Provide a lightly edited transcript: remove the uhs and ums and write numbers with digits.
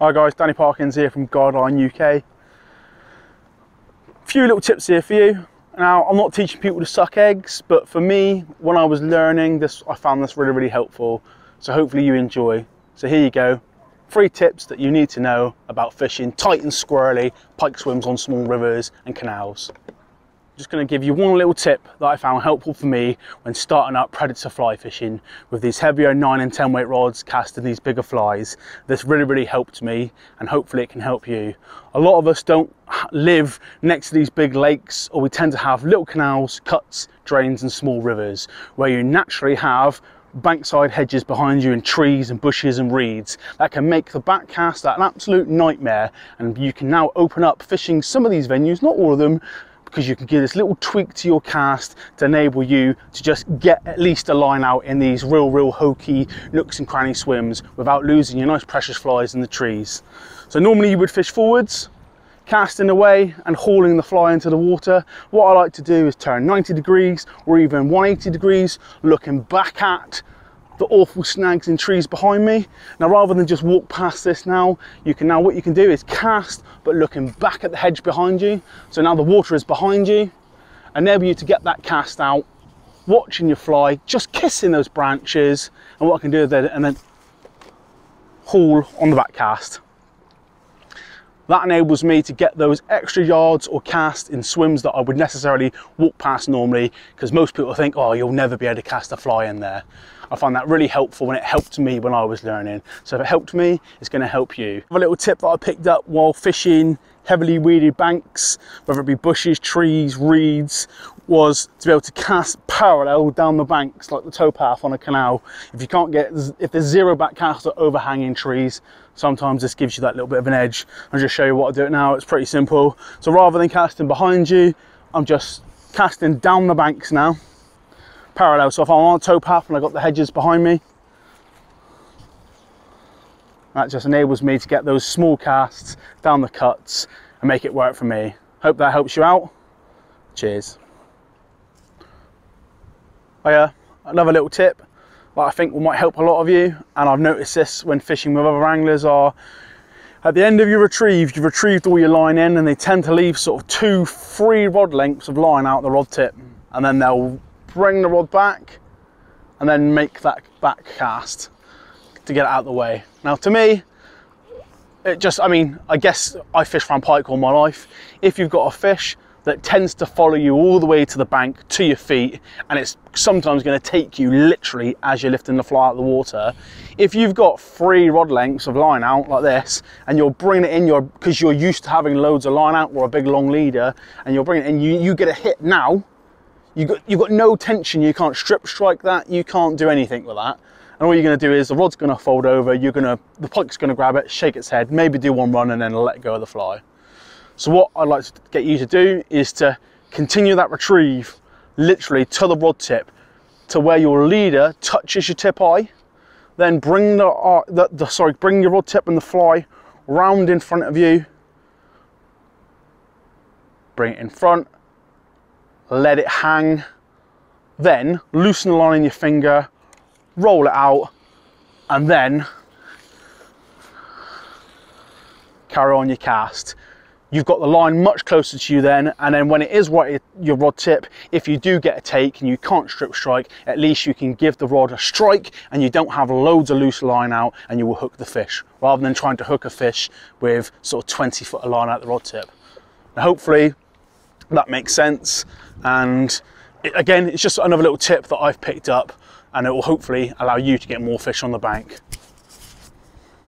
Hi guys, Danny Parkins here from Guideline UK. A few little tips here for you. Now, I'm not teaching people to suck eggs, but for me, when I was learning this, I found this really helpful. So hopefully you enjoy. So here you go. 3 tips that you need to know about fishing tight and squirrely pike swims on small rivers and canals. Just going to give you one little tip that I found helpful for me when starting up predator fly fishing with these heavier 9 and 10 weight rods casting these bigger flies. This really helped me, and hopefully it can help you. A lot of us don't live next to these big lakes, or we tend to have little canals, cuts, drains and small rivers where you naturally have bankside hedges behind you and trees and bushes and reeds that can make the back cast an absolute nightmare. And you can now open up fishing some of these venues, not all of them, because you can give this little tweak to your cast to enable you to just get at least a line out in these real hokey nooks and cranny swims without losing your nice precious flies in the trees. So normally you would fish forwards, casting away and hauling the fly into the water. What I like to do is turn 90 degrees or even 180 degrees, looking back at the awful snags and trees behind me. Now, rather than just walk past this now, what you can do is cast, but looking back at the hedge behind you. So now the water is behind you, enable you to get that cast out, watching your fly, just kissing those branches, and what I can do is and then haul on the back cast. That enables me to get those extra yards or cast in swims that I would necessarily walk past normally, because most people think, oh, you'll never be able to cast a fly in there. I find that really helpful, and it helped me when I was learning. So if it helped me, it's going to help you. A little tip that I picked up while fishing heavily weeded banks, whether it be bushes, trees, reeds, was to be able to cast parallel down the banks like the towpath on a canal. If there's zero back cast or overhanging trees, sometimes this gives you that little bit of an edge. I'll just show you what I do it now. It's pretty simple. So rather than casting behind you, I'm just casting down the banks now, parallel. So if I'm on a towpath and I've got the hedges behind me, that just enables me to get those small casts down the cuts and make it work for me. Hope that helps you out. Cheers. Oh yeah, another little tip that I think might help a lot of you, and I've noticed this when fishing with other anglers, are at the end of your retrieve, you've retrieved all your line in, and they tend to leave sort of 2-3 rod lengths of line out the rod tip, and then they'll bring the rod back and then make that back cast to get it out of the way. Now to me, I guess I fish around pike all my life. If you've got a fish that tends to follow you all the way to the bank, to your feet, and it's sometimes going to take you literally as you're lifting the fly out of the water, if you've got 3 rod lengths of line out like this, and you're bringing it in, because you're used to having loads of line out or a big long leader, and you're bringing it in, you get a hit now, you've got no tension, you can't strip strike that, you can't do anything with that. And all you're going to do is the rod's going to fold over, the pike's going to grab it, shake its head, maybe do one run and then let go of the fly. So what I'd like to get you to do is to continue that retrieve literally to the rod tip, to where your leader touches your tip eye, then bring bring your rod tip and the fly round in front of you, bring it in front, let it hang, then loosen the line in your finger, roll it out, and then carry on your cast. You've got the line much closer to you then, and then when it is right at your rod tip, if you do get a take and you can't strip strike, at least you can give the rod a strike and you don't have loads of loose line out, and you will hook the fish, rather than trying to hook a fish with sort of 20 foot of line out the rod tip. Now hopefully that makes sense, and again, it's just another little tip that I've picked up, and it will hopefully allow you to get more fish on the bank.